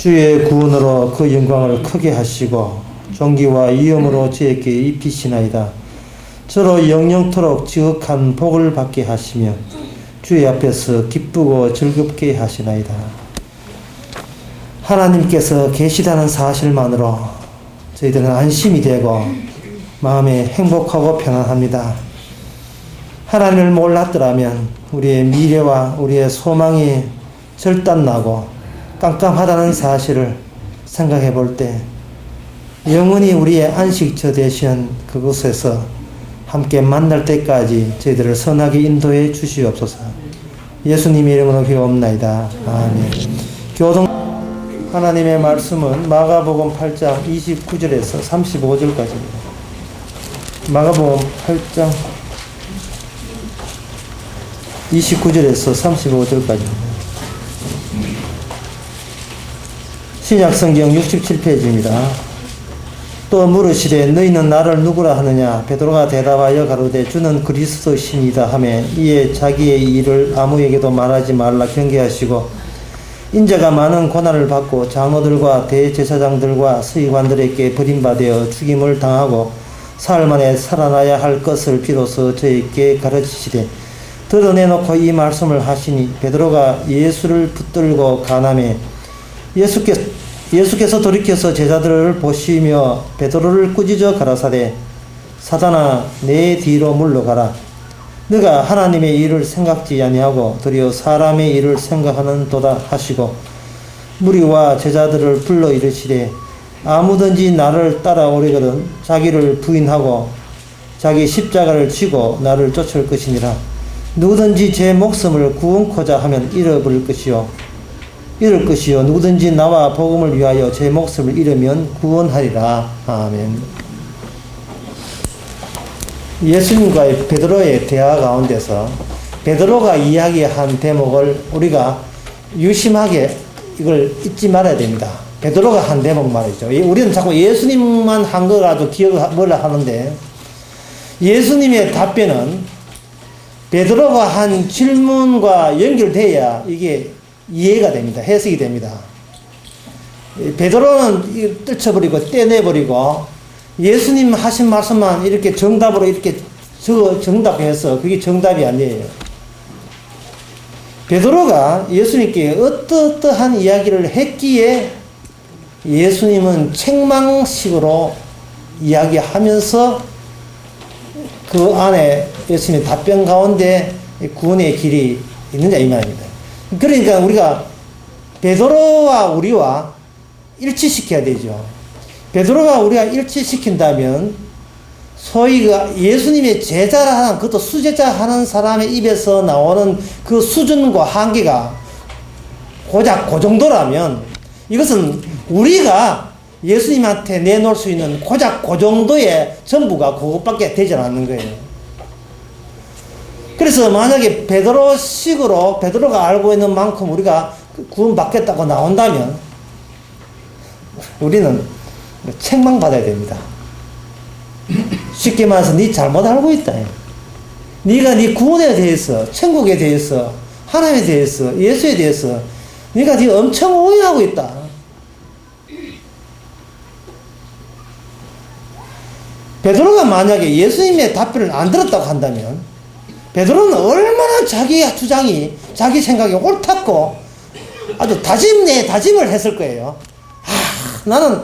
주의 구원으로 그 영광을 크게 하시고 존귀와 위엄으로 저에게 입히시나이다. 저로 영영토록 지극한 복을 받게 하시며 주의 앞에서 기쁘고 즐겁게 하시나이다. 하나님께서 계시다는 사실만으로 저희들은 안심이 되고 마음에 행복하고 편안합니다. 하나님을 몰랐더라면 우리의 미래와 우리의 소망이 절단나고 깜깜하다는 사실을 생각해 볼 때 영원히 우리의 안식처 되신 그곳에서 함께 만날 때까지 저희들을 선하게 인도해 주시옵소서. 예수님의 이름으로 기도옵나이다. 아멘. 교동 하나님의 말씀은 마가복음 8장 29절에서 35절까지입니다. 마가복음 8장 29절에서 35절까지입니다. 신약성경 67페이지입니다. 또 물으시되 너희는 나를 누구라 하느냐? 베드로가 대답하여 가로되 주는 그리스도시니이다 하매 이에 자기의 일을 아무에게도 말하지 말라 경계하시고 인자가 많은 고난을 받고 장로들과 대제사장들과 서기관들에게 버림받아 죽임을 당하고 사흘 만에 살아나야 할 것을 비로소 저에게 가르치시되 드러내놓고 이 말씀을 하시니 베드로가 예수를 붙들고 간함에 예수께서 돌이켜서 제자들을 보시며 베드로를 꾸짖어 가라사대 사단아 내 뒤로 물러가라. 너가 하나님의 일을 생각지 아니하고 도리어 사람의 일을 생각하는도다 하시고 무리와 제자들을 불러 이르시되 아무든지 나를 따라오려거든 자기를 부인하고 자기 십자가를 지고 나를 쫓을 것이니라. 누구든지 제 목숨을 구원코자 하면 잃을 것이요 누구든지 나와 복음을 위하여 제 목숨을 잃으면 구원하리라. 아멘. 예수님과의 베드로의 대화 가운데서 베드로가 이야기한 대목을 우리가 유심하게 이걸 잊지 말아야 됩니다. 베드로가 한 대목 말이죠. 우리는 자꾸 예수님만 한 거라도 기억을 하는데 예수님의 답변은 베드로가 한 질문과 연결돼야 이게 이해가 됩니다. 해석이 됩니다. 베드로는 떨쳐버리고 떼내버리고 예수님 하신 말씀만 이렇게 정답으로 이렇게 정답해서 그게 정답이 아니에요. 베드로가 예수님께 어떠한 이야기를 했기에 예수님은 책망식으로 이야기하면서 그 안에 예수님의 답변 가운데 구원의 길이 있느냐 이 말입니다. 그러니까 우리가 베드로와 우리와 일치시켜야 되죠. 베드로가 우리가 일치시킨다면 소위 예수님의 제자라 하는 그것도 수제자 하는 사람의 입에서 나오는 그 수준과 한계가 고작 그 정도라면 이것은 우리가 예수님한테 내놓을 수 있는 고작 그 정도의 전부가 그것밖에 되지 않는 거예요. 그래서 만약에 베드로식으로 베드로가 알고 있는 만큼 우리가 구원받겠다고 나온다면 우리는 책망받아야 됩니다. 쉽게 말해서 네 잘못 알고 있다. 네가 네 구원에 대해서, 천국에 대해서, 하나님에 대해서, 예수에 대해서 네가 네 엄청 오해하고 있다. 베드로가 만약에 예수님의 답변을 안 들었다고 한다면 베드로는 얼마나 자기 주장이, 자기 생각이 옳았고 아주 다짐을 했을 거예요. 나는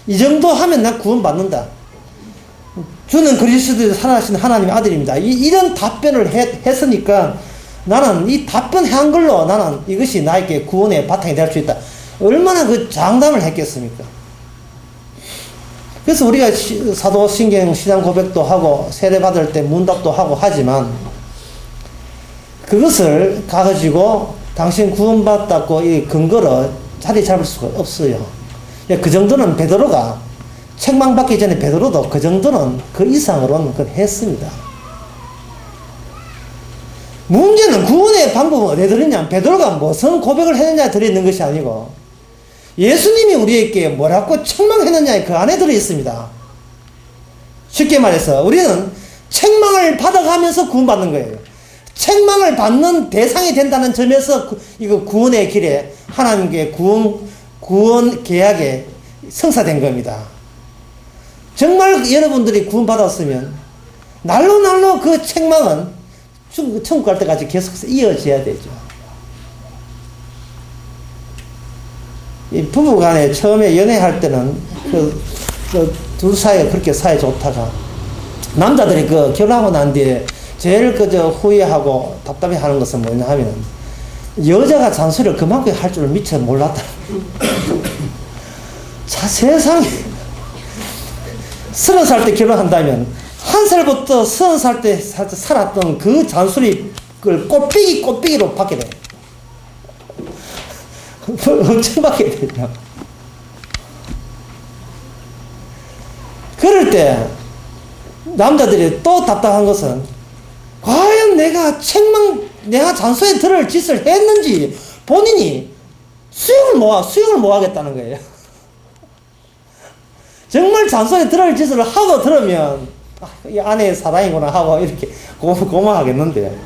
이 정도 하면 난 구원받는다. 주는 그리스도의 살아계신 하나님의 아들입니다. 이런 답변을 했으니까 나는 이 답변한 걸로 나는 이것이 나에게 구원의 바탕이 될 수 있다. 얼마나 그 장담을 했겠습니까? 그래서 우리가 사도신경 신앙 고백도 하고 세례받을 때 문답도 하고 하지만 그것을 가가지고 당신 구원받았고 이 근거로 자리 잡을 수가 없어요. 그 정도는 베드로가 책망받기 전에 베드로도 그 정도는 그 이상으로는 했습니다. 문제는 구원의 방법은 어디에 들었냐? 베드로가 무슨 고백을 했느냐에 들어있는 것이 아니고 예수님이 우리에게 뭐라고 책망했느냐에 그 안에 들어있습니다. 쉽게 말해서 우리는 책망을 받아가면서 구원받는 거예요. 책망을 받는 대상이 된다는 점에서 이거 구원의 길에 하나님께 구원 계약에 성사된 겁니다. 정말 여러분들이 구원받았으면 날로 그 책망은 천국 갈 때까지 계속해서 이어져야 되죠. 이 부부 간에 처음에 연애할 때는 둘 사이가 그렇게 사이 좋다가 남자들이 결혼하고 난 뒤에 제일 후회하고 답답해 하는 것은 뭐냐 하면 여자가 잔소리를 그만큼 할 줄 미처 몰랐다. 자, 세상에 30살 때 결혼한다면 1살부터 30살 때 살았던 그 잔소리를 꽃배기로 받게 돼. 엄청 받게 되냐. 그럴 때 남자들이 또 답답한 것은 과연 내가 잔소리 들을 짓을 했는지 본인이 수용을 못 하겠다는 거예요. 정말 잔소리 들을 짓을 하고 들으면 이 아내의 사랑이구나 하고 이렇게 고마워하겠는데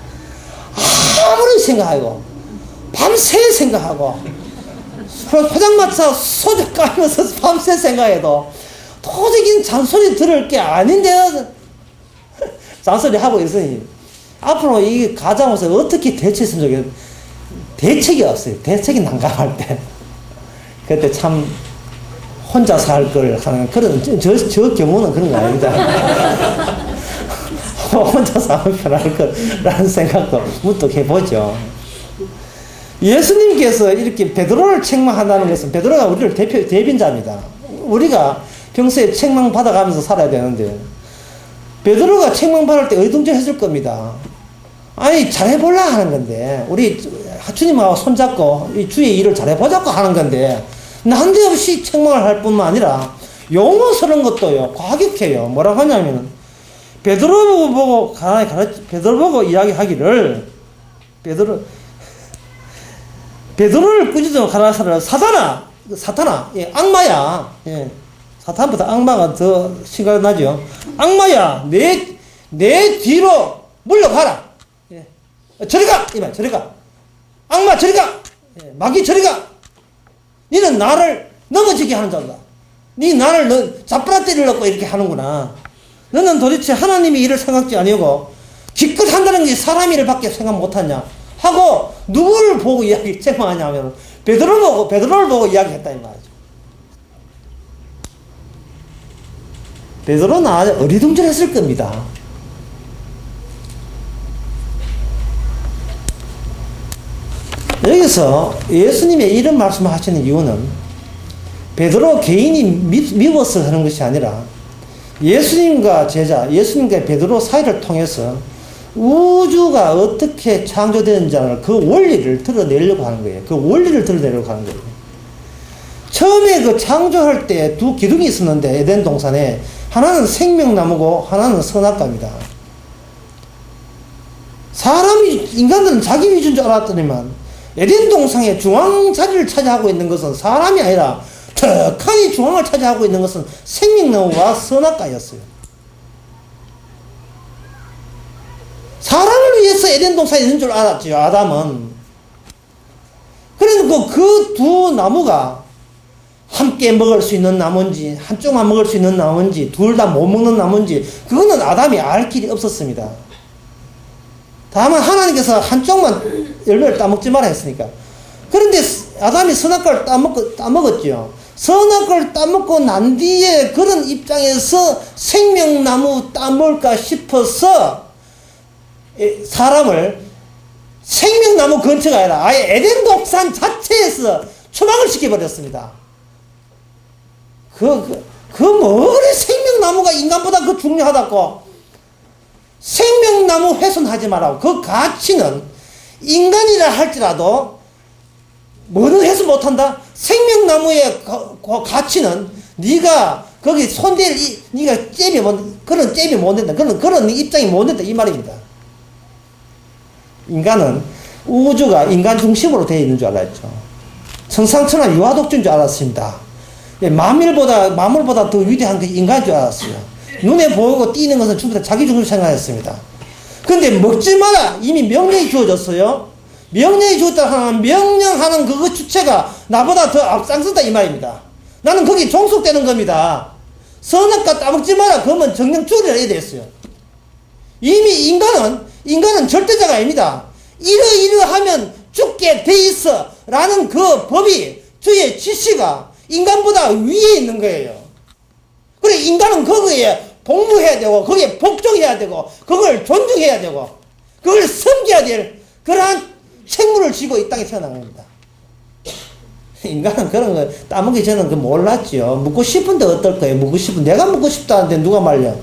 아무리 생각하고 밤새 생각하고 포장마차 소주 까면서 밤새 생각해도 도저히 잔소리 들을 게 아닌데 잔소리 하고 있으니 앞으로 이 가정에서 어떻게 대처했으면 좋겠어요. 대책이 없어요. 대책이 난감할 때 그때 참 혼자 살 걸 하는 그런 저 경우는 그런 거 아닙니다. 혼자 살면 편할 거라는 생각도 문득 해보죠. 예수님께서 이렇게 베드로를 책망한다는 것은 베드로가 우리를 대변자입니다. 우리가 평소에 책망 받아가면서 살아야 되는데 베드로가 책망 받을 때 어리둥절했을 겁니다. 아니 잘해볼라 하는 건데 우리 주님하고 손잡고 이 주의 일을 잘해보자고 하는 건데 난데없이 책망을 할 뿐만 아니라 용어스러운 것도요 과격해요. 뭐라고 하냐면 베드로 보고 이야기하기를 베드로를 꾸짖어 가라사를 사탄아, 예, 악마야. 예, 사탄보다 악마가 더 심각하죠. 악마야, 내 뒤로 물러가라. 예, 저리 가! 이말 저리 가! 악마 저리 가! 예, 마귀 저리 가! 니는 나를 넘어지게 하는 자다. 니 나를 잡부라뜨리려고 이렇게 하는구나. 너는 도대체 하나님의 일을 생각지 아니고 기껏 한다는 게 사람 일을 밖에 생각 못하냐 하고 누구를 보고 책망하냐면 베드로를 보고 이야기했다 이 말이죠. 베드로는 아주 어리둥절했을 겁니다. 여기서 예수님의 이런 말씀을 하시는 이유는 베드로 개인이 미워서 하는 것이 아니라 예수님과 예수님과 베드로 사이를 통해서 우주가 어떻게 창조되는지를 그 원리를 드러내려고 하는 거예요. 그 원리를 드러내려고 하는 거예요. 처음에 창조할 때 두 기둥이 있었는데 에덴 동산에 하나는 생명나무고 하나는 선악과입니다. 인간들은 자기 위주인 줄 알았더니만 에덴 동산의 중앙 자리를 차지하고 있는 것은 사람이 아니라 턱하니 중앙을 차지하고 있는 것은 생명나무와 선악과였어요. 사람을 위해서 에덴 동산에 있는 줄 알았죠, 아담은. 그래서 그 두 나무가 함께 먹을 수 있는 나무인지, 한쪽만 먹을 수 있는 나무인지, 둘 다 못 먹는 나무인지, 그거는 아담이 알 길이 없었습니다. 다만 하나님께서 한쪽만 열매를 따먹지 마라 했으니까. 그런데 아담이 선악과를 따먹었죠. 선악과를 따먹고 난 뒤에 그런 입장에서 생명나무 따먹을까 싶어서 사람을 생명나무 근처가 아니라 아예 에덴 동산 자체에서 추방을 시켜버렸습니다. 뭐래 생명나무가 인간보다 중요하다고. 생명나무 훼손하지 말라고. 그 가치는 인간이라 할지라도 뭐는 훼손 못한다? 생명나무의 가치는 네가 거기 손댈 네가 그런 잽이 못 된다. 그런 입장이 못 된다 이 말입니다. 인간은 우주가 인간 중심으로 되어 있는 줄 알았죠. 천상천하 유아독주인 줄 알았습니다. 만물보다 더 위대한 게 인간인 줄 알았어요. 눈에 보이고 띄는 것은 전부 다 자기 중심 생각했습니다. 그런데 먹지 마라 이미 명령이 주어졌어요. 명령이 주었다 하면 명령하는 그 주체가 나보다 더 앞장선다 이 말입니다. 나는 거기 종속되는 겁니다. 선악과 따먹지 마라 그러면 정령 죽으리라 해야 됐어요. 이미 인간은 절대자가 아닙니다. 이러이러하면 죽게 돼 있어 라는 그 법이 주의 지시가 인간보다 위에 있는 거예요. 그래 인간은 거기에 복무해야 되고 거기에 복종해야 되고 그걸 존중해야 되고 그걸 섬겨야 될 그러한 책무를 지고 이 땅에 태어난 겁니다. 인간은 그런 거 따먹기 전에는 그 몰랐죠. 묻고 싶은데 어떨 거예요? 묻고 싶은 내가 묻고 싶다는데 누가 말려?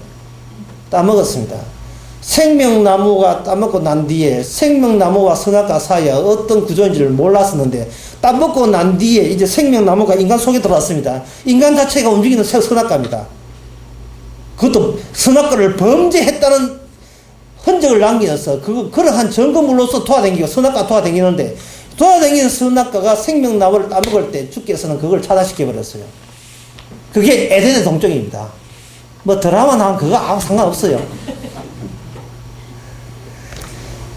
따먹었습니다. 생명나무가 따먹고 난 뒤에 생명나무와 선악과 사이에 어떤 구조인지를 몰랐었는데 따먹고 난 뒤에 이제 생명나무가 인간 속에 들어왔습니다. 인간 자체가 움직이는 선악과입니다. 그것도 선악과를 범죄했다는 흔적을 남기면서 그러한 증거물로서 도와다니고 선악과 도와다니는데 도와다니는 선악과가 생명나무를 따먹을 때 주께서는 그걸 차단시켜버렸어요. 그게 에덴의 동정입니다. 뭐 드라마 나오면 그거 아무 상관없어요.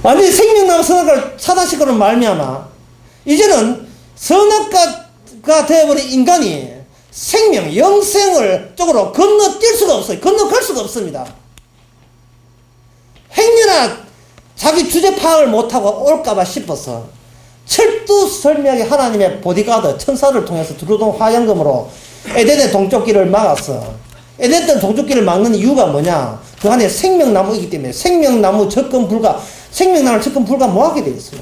완전히 생명나무 선악과를 차단시키는 말미암아 이제는 선악과가 되어버린 인간이 생명, 영생을 쪽으로 건너뛸 수가 없어요. 건너갈 수가 없습니다. 행여나 자기 주제 파악을 못하고 올까봐 싶어서 철두철미하게 하나님의 보디가드 천사를 통해서 두루동 화양금으로 에덴의 동쪽길을 막았어. 에덴의 동쪽길을 막는 이유가 뭐냐? 그 안에 생명나무이기 때문에 생명나무를 접근 불가 뭐하게 돼 있어요.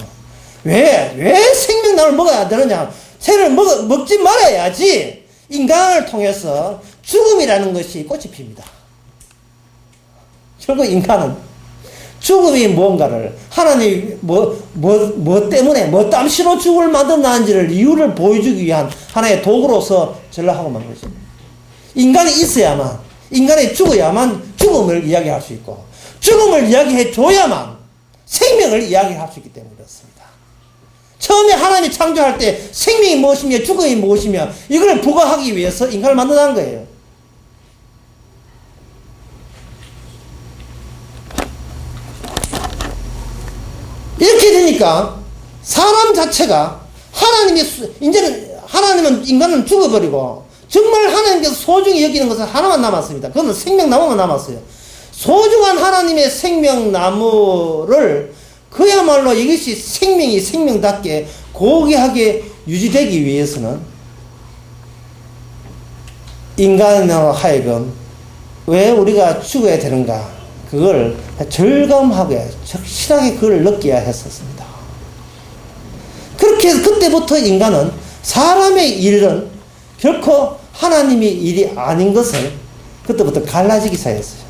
왜 생명나무를 먹어야 되느냐? 새를 먹지 말아야지 인간을 통해서 죽음이라는 것이 꽃이 핍니다. 결국 인간은 죽음이 뭔가를 하나님이 뭐 때문에 뭐 땀시로 죽음을 만들어놨는지를 이유를 보여주기 위한 하나의 도구로서 전락하고 만 거죠. 인간이 있어야만 인간이 죽어야만 죽음을 이야기할 수 있고 죽음을 이야기해 줘야만 생명을 이야기할 수 있기 때문에 그렇습니다. 처음에 하나님이 창조할 때 생명이 무엇이며 죽음이 무엇이며 이걸 부과하기 위해서 인간을 만들어낸 거예요. 이렇게 되니까 사람 자체가 이제는 하나님은 인간은 죽어버리고 정말 하나님께서 소중히 여기는 것은 하나만 남았습니다. 그건 생명나무만 남았어요. 소중한 하나님의 생명나무를 그야말로 이것이 생명이 생명답게 고귀하게 유지되기 위해서는 인간으로 하여금 왜 우리가 죽어야 되는가 그걸 절감하게 적실하게 그걸 느껴야 했었습니다. 그렇게 그때부터 인간은 사람의 일은 결코 하나님의 일이 아닌 것을 그때부터 갈라지기 시작했어요.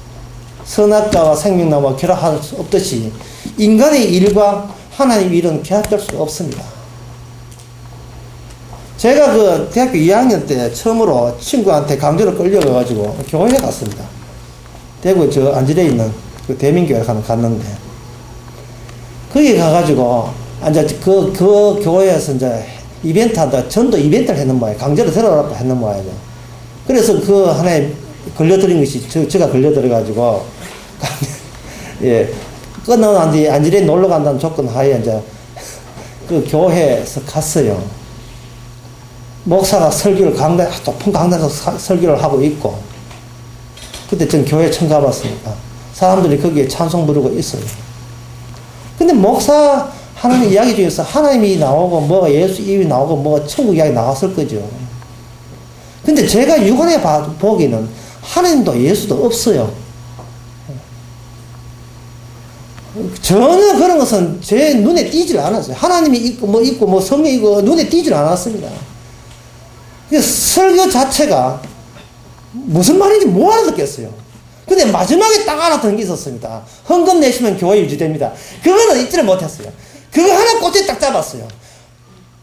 선악과와 생명나무와 결합할 수 없듯이 인간의 일과 하나님의 일은 결합될 수가 없습니다. 제가 그 대학교 2학년 때 처음으로 친구한테 강제로 끌려가가지고 교회에 갔습니다. 대구 저 안질에 있는 그 대민교회 갔는데 거기 가가지고 이제 그 교회에서 이제 이벤트 한다 전도 이벤트를 했는 모양이에요. 강제로 데려오라고 했는 모양이에요. 그래서 그 하나에 걸려들인 것이 제가 걸려들어가지고 예 끝나고 난 뒤에 안질에 놀러 간다는 조건 하에 이제 그 교회에서 갔어요. 목사가 설교를 높은 강단에서 설교를 하고 있고 그때 전 교회 처음 가봤으니까 사람들이 거기에 찬송 부르고 있어요. 근데 목사 하나님 이야기 중에서 하나님이 나오고 뭐가 예수 이름이 나오고 뭐가 천국 이야기 나왔을 거죠. 근데 제가 육안에 보기는 하나님도 예수도 없어요. 전혀 그런 것은 제 눈에 띄질 않았어요. 하나님이 있고 뭐 성령이 있고 눈에 띄질 않았습니다. 설교 자체가 무슨 말인지 못 알아듣겠어요. 근데 마지막에 딱 알아듣는 게 있었습니다. 헌금 내시면 교회 유지됩니다. 그거는 잊지를 못했어요. 그거 하나 꽂에 딱 잡았어요.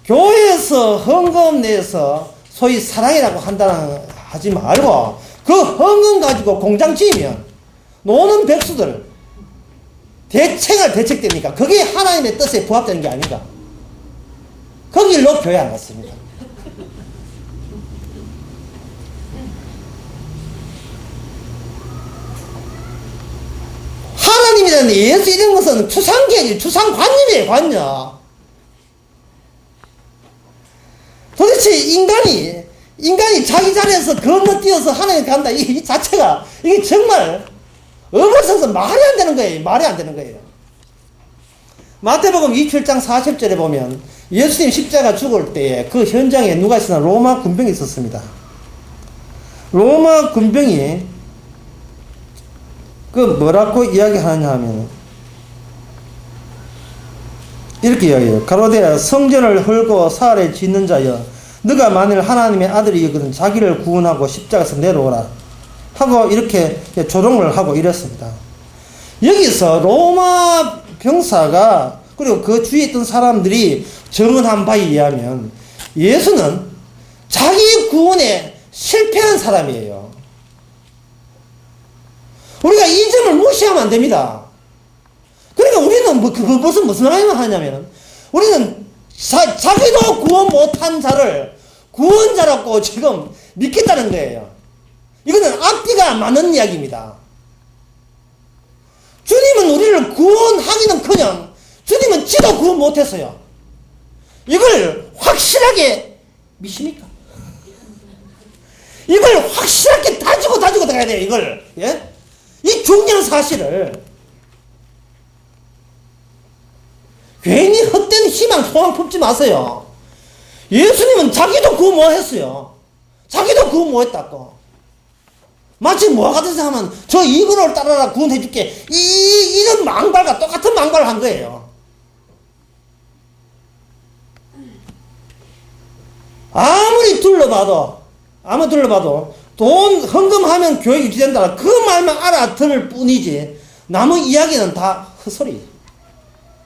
교회에서 헌금 내서 소위 사랑이라고 하지 말고 그 헌금 가지고 공장 지으면 노는 백수들 대책됩니까? 그게 하나님의 뜻에 부합되는 게 아닌가? 거길로 교회 안 갔습니다. 하나님이라는 예수 이런 것은 추상계지, 추상관념이에요, 관념. 도대체 인간이 자기 자리에서 건너뛰어서 하나님 간다. 이 자체가, 이게 정말 어거서서 말이 안 되는 거예요. 말이 안 되는 거예요. 마태복음 27장 40절에 보면 예수님 십자가 죽을 때에 그 현장에 누가 있었나? 로마 군병이 있었습니다. 로마 군병이 그 뭐라고 이야기하느냐 하면 이렇게 이야기해요. 가로되 성전을 헐고 사흘에 짓는 자여, 너가 만일 하나님의 아들이거든 자기를 구원하고 십자가에서 내려오라 하고 이렇게 조롱을 하고 이랬습니다. 여기서 로마 병사가 그리고 그 주위에 있던 사람들이 증언한 바에 의하면 예수는 자기 구원에 실패한 사람이에요. 우리가 이 점을 무시하면 안 됩니다. 그러니까 우리는 무슨 말을 하냐면 우리는 자기도 구원 못한 자를 구원자라고 지금 믿겠다는 거예요. 이거는 앞뒤가 맞는 이야기입니다. 주님은 우리를 구원하기는커녕 주님은 지도 구원 못했어요. 이걸 확실하게 믿습니까? 이걸 확실하게 다지고 들어가야 돼요. 이걸, 예? 이 중요한 사실을 괜히 헛된 희망, 소망 품지 마세요. 예수님은 자기도 구원 못 했어요. 자기도 구원 못 했다고. 마치 뭐와 같은 사람은 저 이거를 따라라 구원해줄게. 이런 망발과 똑같은 망발을 한 거예요. 아무리 둘러봐도 돈 헌금하면 교회 유지된다. 그 말만 알아들을 뿐이지 남의 이야기는 다 헛소리.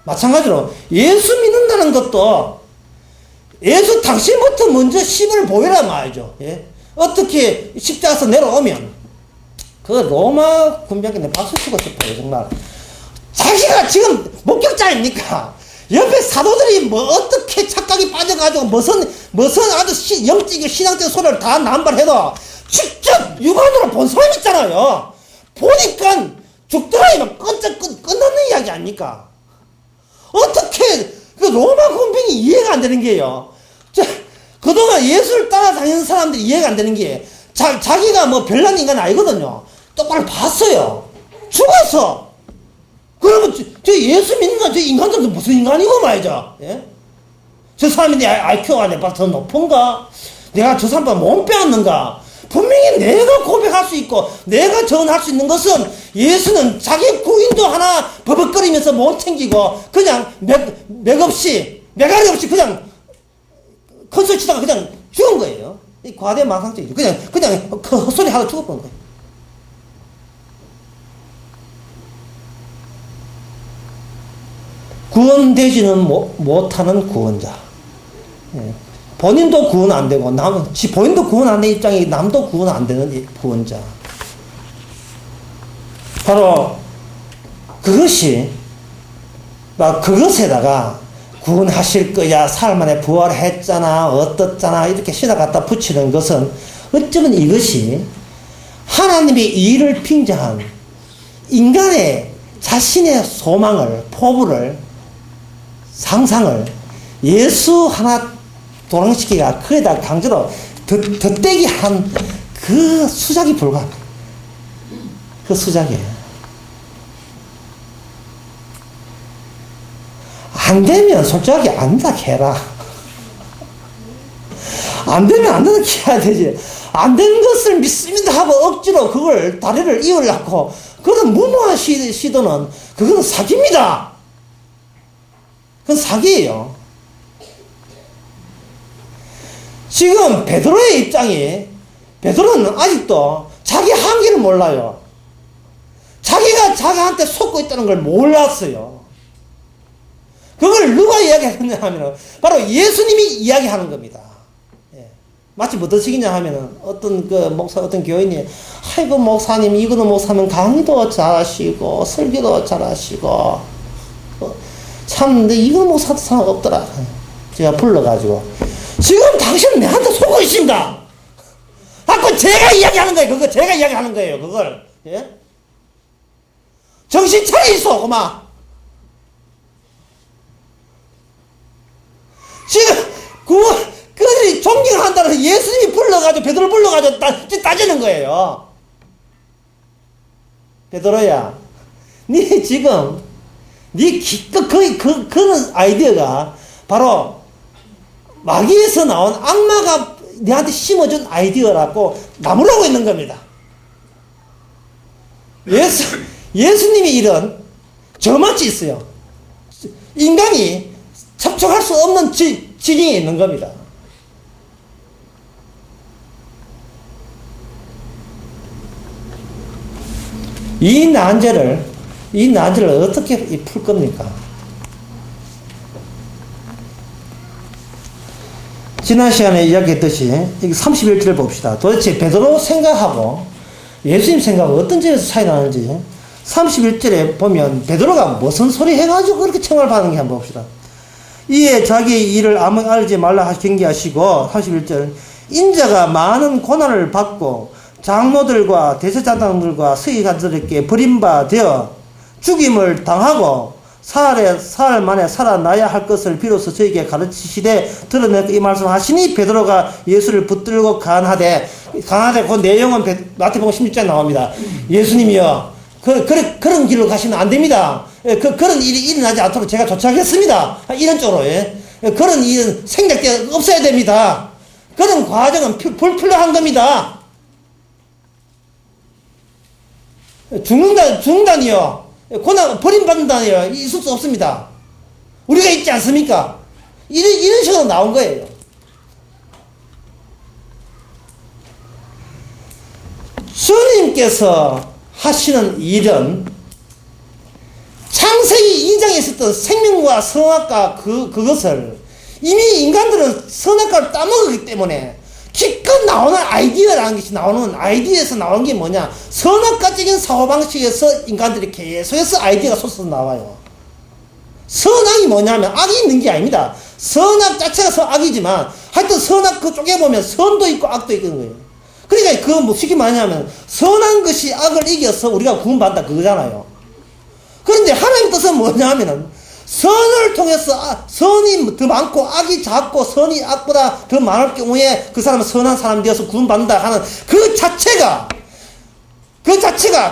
마찬가지로 예수 믿는다는 것도 예수 당신부터 먼저 심을 보이란 말이죠. 예? 어떻게 십자가에서 내려오면 그 로마 군병한테 박수 치고 싶어요. 정말 자기가 지금 목격자입니까? 옆에 사도들이 뭐 어떻게 착각이 빠져가지고 무슨 아주 영적인 신앙적인 소리를 다 남발해도 직접 육안으로 본 사람 있잖아요. 보니까 죽더라면 끝났는 이야기 아닙니까? 어떻게 그 로마 군병이 이해가 안 되는 게요. 그동안 예수를 따라다니는 사람들이 이해가 안 되는 게 자기가 뭐 별난 인간 아니거든요. 똑바로 봤어요. 죽었어. 그러면 저 예수 믿는 건 저 인간들도 무슨 인간이고 말이죠. 예? 저 사람이 내 IQ가 내가 더 높은가? 내가 저 사람보다 못 배웠는가? 분명히 내가 고백할 수 있고 내가 전할 수 있는 것은 예수는 자기 구인도 하나 버벅거리면서 못 챙기고 그냥 맥없이 메가리 없이 그냥 컨설 치다가 그냥 죽은 거예요. 이 과대망상증이죠. 그냥 그 헛소리 하다 죽어버린 거예요. 구원되지는 못하는 구원자. 예. 본인도 구원 안 되고, 본인도 구원 안 되는 입장이 남도 구원 안 되는 구원자. 바로 그것이, 그것에다가 구원하실 거야, 사흘 만에 부활했잖아, 어떻잖아, 이렇게 시다 갖다 붙이는 것은 어쩌면 이것이 하나님의 일을 빙자한 인간의 자신의 소망을, 포부를, 상상을 예수 하나 도랑시키가 그에다 강제로 덧대기 한 그 수작이 불과합니다. 그 수작이에요. 안 되면 솔직하게 안 된다 해라. 안 되면 안 된다 해야 되지. 안 된 것을 믿습니다 하고 억지로 그걸 다리를 이으려고 그런 무모한 시도는 그건 사기입니다. 그건 사기예요. 지금 베드로의 입장이, 베드로는 아직도 자기 한계를 몰라요. 자기가 자기한테 속고 있다는 걸 몰랐어요. 그걸 누가 이야기하느냐 하면 바로 예수님이 이야기하는 겁니다. 예. 마치 어떤 식이냐 하면은 어떤 어떤 교인이 아이고 목사님, 이거는 목사님 강의도 잘하시고 설교도 잘하시고 참 근데 이거는 목사도 사람 없더라. 제가 불러가지고 지금 당신은 내한테 속고 있습니다. 자꾸 제가 이야기하는 거예요. 그거 제가 이야기하는 거예요. 그걸. 예? 정신 차려 있어, 그만. 지금 그들이 존경한다는 예수님이 불러가지고 베드로 불러가지고 따지는 거예요. 베드로야, 니 지금 니 기껏 그런 아이디어가 바로 마귀에서 나온 악마가 니한테 심어준 아이디어라고 나무라고 있는 겁니다. 예수님의 일은 저만치 있어요. 인간이 접촉할 수 없는 지경에 있는 겁니다. 이 난제를 어떻게 풀 겁니까? 지난 시간에 이야기했듯이 31절을 봅시다. 도대체 베드로 생각하고 예수님 생각하고 어떤 점에서 차이 나는지 31절에 보면 베드로가 무슨 소리 해가지고 그렇게 청을 받는 게 한번 봅시다. 이에 자기 일을 아무 알지 말라 경계하시고 31절 인자가 많은 고난을 받고 장로들과 대제사장들과 서기관들에게 버림받아 죽임을 당하고 사흘 만에 살아나야 할 것을 비로소 저에게 가르치시되 드러내고 이 말씀 하시니 베드로가 예수를 붙들고 간하되 그 내용은 마태복음 16장에 나옵니다. 예수님이여 그런 길로 가시면 안 됩니다. 그런 일이 일어나지 않도록 제가 조치하겠습니다. 이런 쪽으로 그런 일은 생략되어 없어야 됩니다. 그런 과정은 불필요한 겁니다. 죽는다니요. 고난, 버림받는다니요. 있을 수 없습니다. 우리가 있지 않습니까? 이런 식으로 나온 거예요. 주님께서 하시는 일은 창세기 2장에 있었던 생명과 선악과 그것을 이미 인간들은 선악과를 따먹었기 때문에 기껏 나오는 아이디어라는 것이 나오는 아이디어에서 나오는 게 뭐냐? 선악과적인 사고방식에서 인간들이 계속해서 아이디어가 솟아서 나와요. 선악이 뭐냐면 악이 있는 게 아닙니다. 선악 자체가 악이지만 하여튼 선악 그쪽에 보면 선도 있고 악도 있는 거예요. 그러니까 그건 뭐 쉽게 말하냐면 선한 것이 악을 이겨서 우리가 구원받는다 그거잖아요. 그런데 하나님 뜻은 뭐냐면은 선을 통해서 선이 더 많고 악이 작고 선이 악보다 더 많을 경우에 그 사람은 선한 사람이 되어서 구원받는다 하는 그 자체가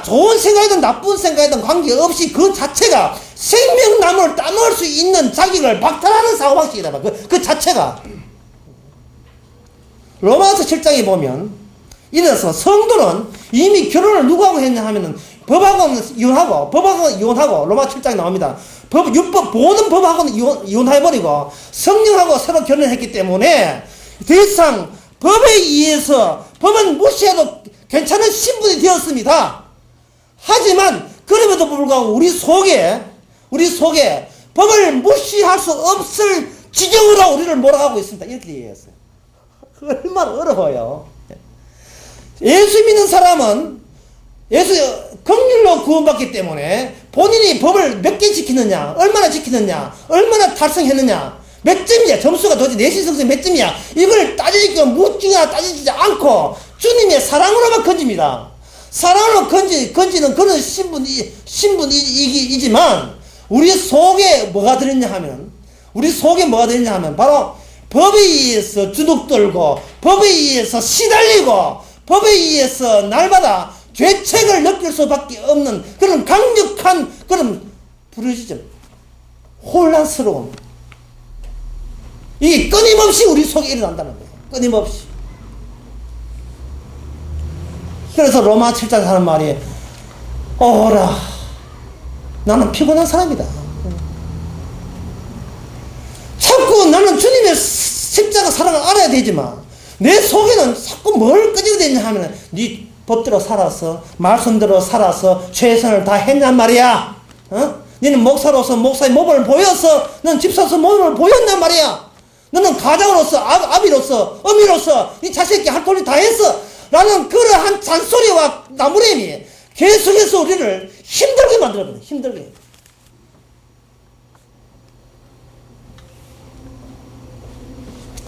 좋은 생각이든 나쁜 생각이든 관계없이 그 자체가 생명나무를 따먹을 수 있는 자격을 박탈하는 사고방식이다. 그 자체가 로마서 7장에 보면 이래서 성도는 이미 결혼을 누구하고 했냐 하면은 법하고는 이혼하고 로마 7장에 나옵니다. 율법 모든 법하고는 이혼해버리고 성령하고 새로 결혼했기 때문에 더 이상 법에 의해서 법은 무시해도 괜찮은 신분이 되었습니다. 하지만 그럼에도 불구하고 우리 속에 법을 무시할 수 없을 지경으로 우리를 몰아가고 있습니다. 이렇게 얘기했어요. 얼마나 어려워요. 예수 믿는 사람은 긍휼로 구원받기 때문에 본인이 법을 몇 개 지키느냐, 얼마나 지키느냐, 얼마나 달성했느냐, 몇 점이야, 점수가 도대체 내신성적 몇 점이야, 이걸 묻지나 따지지 않고 주님의 사랑으로만 건집니다. 사랑으로 건지는 그런 신분이지만 우리 속에 뭐가 들었냐 하면 바로 법에 의해서 주눅들고 법에 의해서 시달리고 법에 의해서 날마다 죄책을 느낄 수밖에 없는 그런 강력한 그런 부르짖음, 혼란스러움, 이게 끊임없이 우리 속에 일어난다는 거예요. 끊임없이. 그래서 로마 7장 하는 말이 오라 나는 피곤한 사람이다. 자꾸 나는 주님의 십자가 사랑을 알아야 되지만 내 속에는 자꾸 뭘 끄지게 되냐 하면 네 법대로 살아서 말씀대로 살아서 최선을 다했냔 말이야. 너는 목사로서 목사의 모범을 보여서 너는 집사로서 모범을 보였냔 말이야. 너는 가장으로서 아비로서 어미로서 이 자식에게 할 도리 다 했어 라는 그러한 잔소리와 나무래미 계속해서 우리를 힘들게 만들어버려.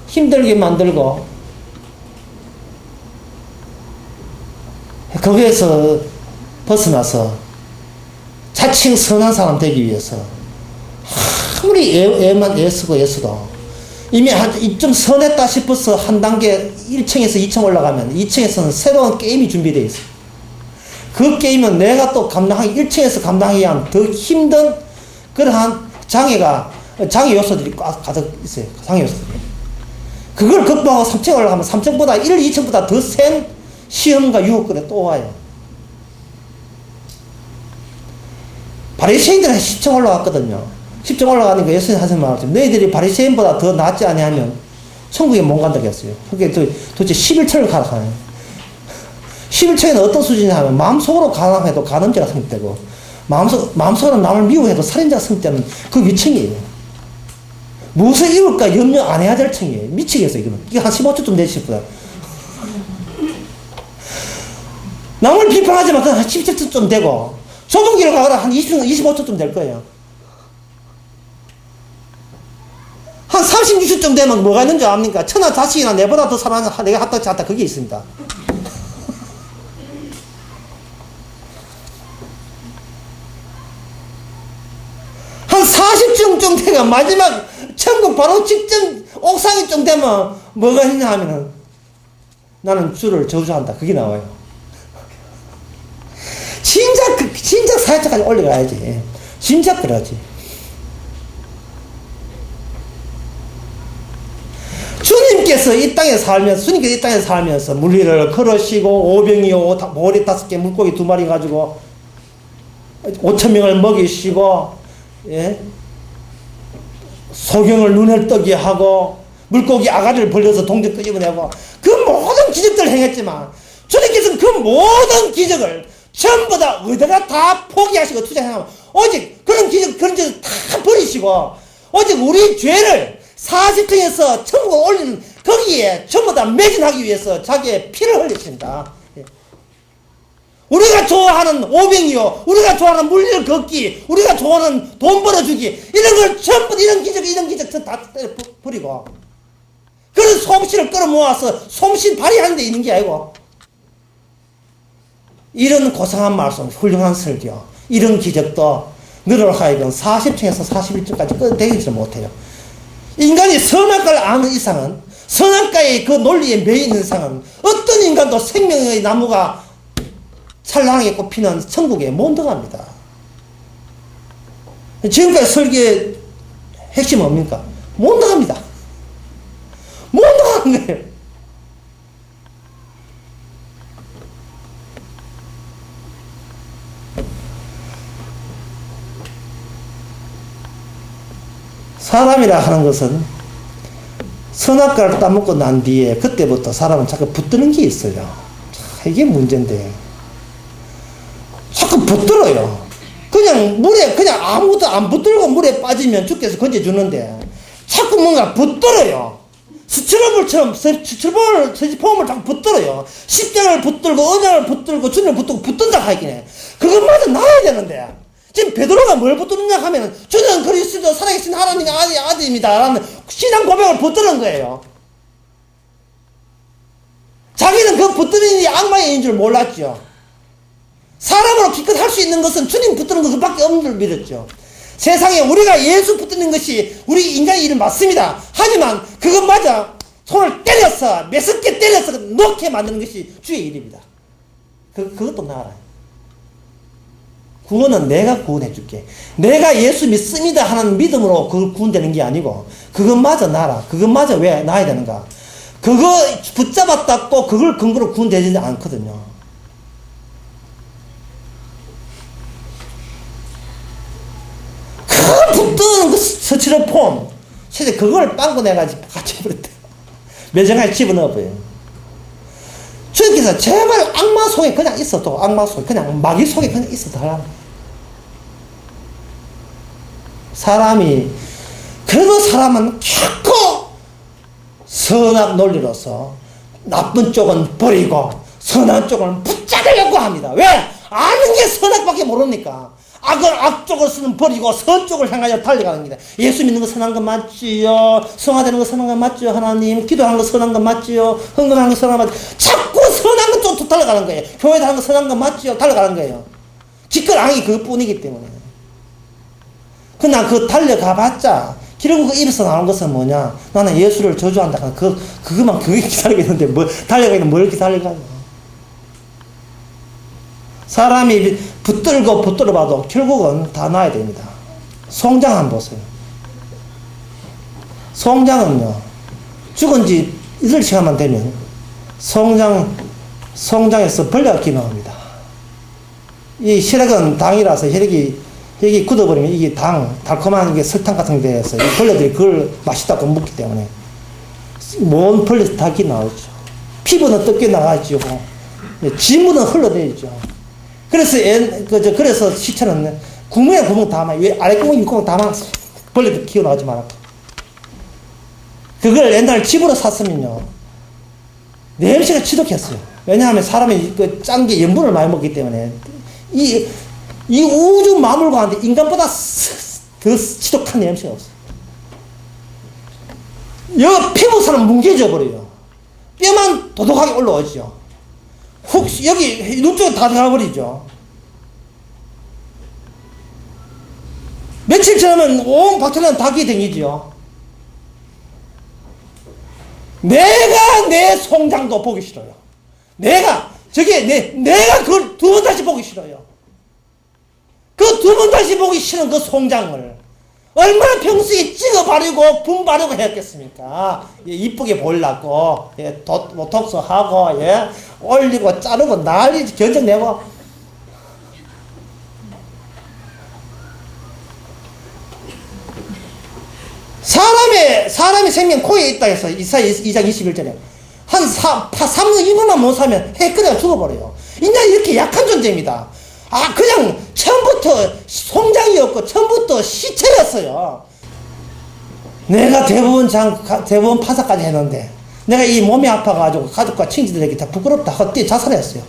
힘들게 만들고 거기에서 벗어나서 자칭 선한 사람 되기 위해서 아무리 애쓰고 애써도 이미 좀 선했다 싶어서 한 단계 1층에서 2층 올라가면 2층에서는 새로운 게임이 준비되어 있어요. 그 게임은 내가 또 감당하기, 1층에서 감당하기 위한 더 힘든 그러한 장애 요소들이 꽉 가득 있어요. 장애 요소들이. 그걸 극복하고 3층에 올라가면 3층보다 1, 2층보다 더 센 시험과 유혹들이 또 와요. 바리새인들은 10층 올라갔거든요. 10층 올라가니까 예수님 하신 말씀, 너희들이 바리새인보다 더 낫지 아니하면 천국에 못 간다고 했어요. 그게 도대체 11층을 가라 하네요. 11층에는 어떤 수준이냐 하면 마음속으로 가담해도 간음죄가 성립되고 마음속으로 남을 미워해도 살인자가 성립되는 그 위층이에요. 무엇을 이룰까 염려 안 해야 될 층이에요. 미치겠어요. 이게 한 15초쯤 되십니다. 남을 비판하지만 한 17초쯤 되고 좁은 길을 가거나 한 25초쯤 될 거예요. 한 36초쯤 되면 뭐가 있는 줄 압니까? 천하 자식이나 내보다 더 사랑하는 내가 합당치 않다. 그게 있습니다. 한 40층쯤 되면 마지막 천국 바로 직전 옥상이쯤 되면 뭐가 있냐 하면은 나는 주를 저주한다. 그게 나와요. 진짜 사회자까지 올라가야지. 진짜 그러지. 주님께서 이 땅에 살면서 물리를 걸으시고 오병이어 보리 5개 물고기 2마리 가지고 5,000명을 먹이시고, 예? 소경을 눈을 뜨게 하고 물고기 아가리를 벌려서 동전 끄집어내고 그 모든 기적들을 행했지만 주님께서는 그 모든 기적을 전부 다 어디다가 다 포기하시고 투자하면 오직 그런 짓을 다 버리시고 오직 우리 죄를 40층에서 천국에 올리는 거기에 전부 다 매진하기 위해서 자기의 피를 흘리십니다. 우리가 좋아하는 오병이요, 우리가 좋아하는 물리를 걷기, 우리가 좋아하는 돈 벌어주기, 이런 걸 전부 이런 기적 다 버리고 그런 솜씨를 끌어모아서 솜씨 발휘하는 데 있는 게 아니고 이런 고상한 말씀, 훌륭한 설교, 이런 기적도 너를 하여금 40층에서 41층까지 되지를 못해요. 인간이 선악과를 아는 이상은, 선악과의 그 논리에 매여 있는 이상은 어떤 인간도 생명의 나무가 찬란하게 꽃피는 천국에 못 들어갑니다. 지금까지 설교의 핵심은 뭡니까? 못 들어갑니다. 못 들어가는 거예요. 사람이라 하는 것은 선악과를 따먹고 난 뒤에 그때부터 사람은 자꾸 붙드는 게 있어요. 자, 이게 문제인데 자꾸 붙들어요. 그냥 물에 그냥 아무것도 안 붙들고 물에 빠지면 주께서 건져주는데 자꾸 뭔가 붙들어요. 스티로폼을 자꾸 붙들어요. 십자가를 붙들고 언약을 붙들고 주님을 붙들고 붙든다 하긴 해. 그것마저 나야 되는데 지금 베드로가 뭘 붙드느냐 하면 주는 그리스도 살아계신 하나님의 아들입니다 라는 신앙 고백을 붙드는 거예요. 자기는 그 붙드는 일이 악마의 일인 줄 몰랐죠. 사람으로 기껏 할 수 있는 것은 주님 붙드는 것밖에 없는 줄 믿었죠. 세상에 우리가 예수 붙드는 것이 우리 인간의 일은 맞습니다. 하지만 그것마저 손을 때려서 매섭게 때려서 놓게 만드는 것이 주의 일입니다. 그것도 나아요. 구원은 내가 구원해 줄게. 내가 예수 믿습니다 하는 믿음으로 그걸 구원되는 게 아니고 그것마저 나라. 그것마저 왜 나야 되는가? 그거 붙잡았다고 그걸 근거로 구원되지 않거든요. 그 붙드는 그 스티로폼 실제 그걸 빵꾸 내가지고 같이 버렸대요. 매정하게 집어넣어버려요. 주님께서 제발 악마 속에 그냥 있어도 악마 속에 그냥 마귀 속에 그냥 있어도 하라는 사람이 그래도 사람은 자꾸 선악 논리로서 나쁜 쪽은 버리고 선한 쪽은 붙잡으려고 합니다. 왜? 아는 게 선악밖에 모르니까 악을 악쪽을 쓰는 버리고 선 쪽을 향하여 달려가는 겁니다. 예수 믿는 거 선한 거 맞지요? 성화되는 거 선한 거 맞지요? 하나님 기도하는 거 선한 거 맞지요? 헌금하는 거 선한 거 맞지요? 자꾸 선한 거 쪽으로 달려가는 거예요. 교회도 하는 거 선한 거 맞지요? 달려가는 거예요. 기껏 악이 그것뿐이기 때문에 그냥 그 달려가봤자 결국 입에서 나오는 것은 뭐냐? 나는 예수를 저주한다. 그것만 그게 기다리겠는데, 달려가기는 뭘 기다려가요? 사람이 붙들어 봐도 결국은 다 나야 됩니다. 송장 한번 보세요. 송장은요, 죽은 지 이틀 시간만 되면 송장에서 벌레가 기능합니다. 이 혈액은 당이라서 혈액이 굳어버리면 이게 달콤한 게 설탕 같은 데에서 이 벌레들이 그걸 맛있다고 먹기 때문에 뭔 벌레 다 기나오죠. 피부는 뜯겨 나가죠. 지문은 흘러내리죠. 그래서 시체는 구멍에 구멍 다 막, 아랫구멍, 윗구멍 다 막 벌레들 기어 나오지 말았고. 그걸 옛날에 집으로 샀으면요, 냄새가 지독했어요. 왜냐하면 사람이 짠 게 염분을 많이 먹기 때문에 이 우주 마물과 한데 인간보다 더 지독한 냄새가 없어요. 여기 피부살은 뭉개져 버려요. 뼈만 도독하게 올라오죠. 여기 눈 쪽에 다 들어가 버리죠. 며칠 지나면 온 박테리아는 다 기댕기죠. 내가 내 송장도 보기 싫어요. 내가 그걸 두 번 다시 보기 싫어요. 그 두 번 다시 보기 싫은 그 송장을 얼마나 평소에 찍어 바르고 분 바르고 했겠습니까? 이쁘게 보려고, 보톡스 하고, 올리고 자르고 난리 견적내고. 사람의 생명 코에 있다 해서 이사야 2장 21절에 한 3년 2분만 못 사면 해끓여 죽어버려요. 인간이 이렇게 약한 존재입니다. 그냥 처음부터 송장이었고 처음부터 시체였어요. 내가 대부분 파사까지 했는데 내가 이 몸이 아파가지고 가족과 친지들에게 다 부끄럽다 헛되이 자살했어요.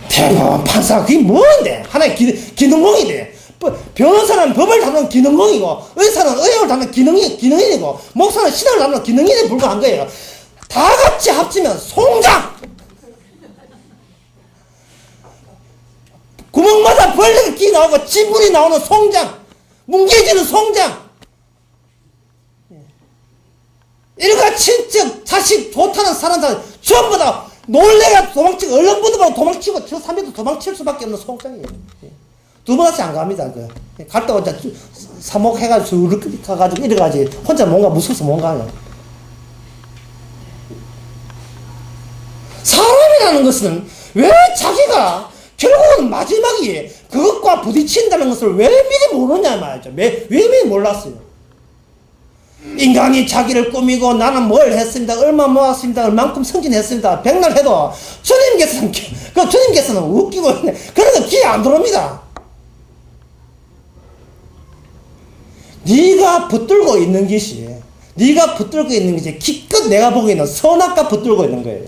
대부분 판사 그게 뭔데? 하나의 기능공인데, 변호사는 법을 다루는 기능공이고, 의사는 의학을 다루는 기능인이고, 목사는 신앙을 다루는 기능인에 불과한 거예요. 다 같이 합치면 송장! 구멍마다 벌레가 끼 나오고 진물이 나오는 송장, 뭉개지는 송장. 이러가 친척, 자식 좋다는 사람들 전부 다 놀래가 도망치고, 얼렁부두하고 도망치고, 저 300도 도망칠 수밖에 없는 송장이에요. 두 번씩 안 갑니다. 갈 때 혼자 사목해가지고, 이렇게 가가지고, 이래가지고, 혼자 뭔가 무서워서 못 가요. 사람이라는 것은 왜 자기가 결국은 마지막에 그것과 부딪힌다는 것을 왜 미리 모르냐 말이죠. 왜 미리 몰랐어요? 인간이 자기를 꾸미고 나는 뭘 했습니다. 얼마 모았습니다. 얼만큼 승진했습니다. 백날 해도 주님께서는 웃기고 있네. 그래서 귀에 안 들어옵니다. 네가 붙들고 있는 것이 기껏 내가 보기에는 선악과 붙들고 있는 거예요.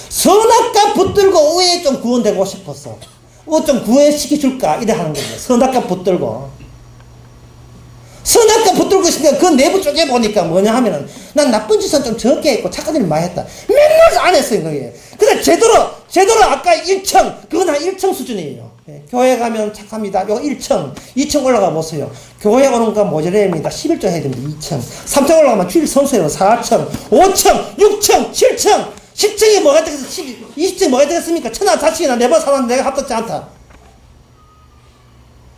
선악과 붙들고 왜 좀 구원되고 싶었어? 좀 구원시켜줄까? 이래 하는 거예요. 선악과 붙들고 있으니까 그 내부 쪽에 보니까 뭐냐 하면은 난 나쁜 짓은 좀 적게 했고 착한 일을 많이 했다. 맨날 안 했어요, 그게. 근데 제대로 아까 1층, 그건 한 1층 수준이에요. 교회 가면 착합니다. 요 1층, 2층 올라가 보세요. 교회 오는 거 모자랍니다. 11조 해야 됩니다. 2층. 3층 올라가면 주일 선수예요. 4층, 5층, 6층, 7층. 10층이 뭐가 되겠어? 20층이 뭐가 되겠습니까? 천하 자식이나 네번 살았는데 내가 합답지 않다.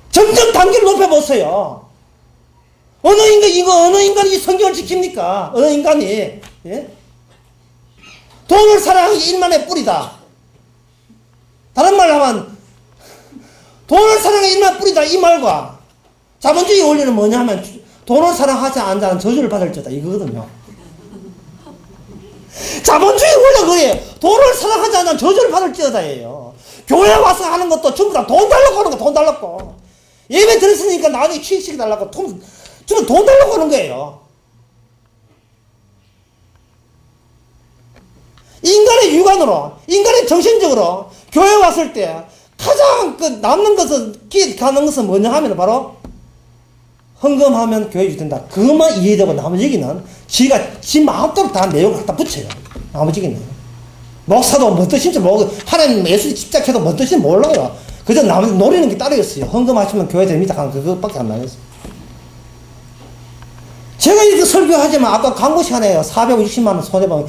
점점 단계를 높여보세요. 어느 인간이 성경을 지킵니까? 어느 인간이, 예? 돈을 사랑하는 게 일만의 뿌리다. 다른 말로 하면, 돈을 사랑하는 게 일만의 뿌리다. 이 말과, 자본주의 원리는 뭐냐 하면, 돈을 사랑하지 않는 자는 저주를 받을 자다. 이거거든요. 자본주의 원리가 그거예요. 돈을 사랑하지 않는 자는 저주를 받을 자다예요. 교회 와서 하는 것도 전부 다 돈 달라고 하는 거, 돈 달라고. 예배 들었으니까 나중에 취직시켜 달라고 주로 돈 달라고 하는 거예요. 인간의 육안으로, 인간의 정신적으로 교회 왔을 때 가장 남는 것은, 가는 것은 뭐냐 하면 바로 헌금하면 교회 유된다. 그것만 이해되고 나머지는 지 마음대로 다 내용을 갖다 붙여요. 나머지는. 목사도 뭔 뜻인지 모르고, 하나님 예수에 집착해도 뭔 뜻인지 몰라요. 그저 노리는 게 따로 있어요. 헌금하시면 교회 됩니다. 그것밖에 안 나겠어요. 설교하지만 아까 광고 시간에 460만 원 손해보면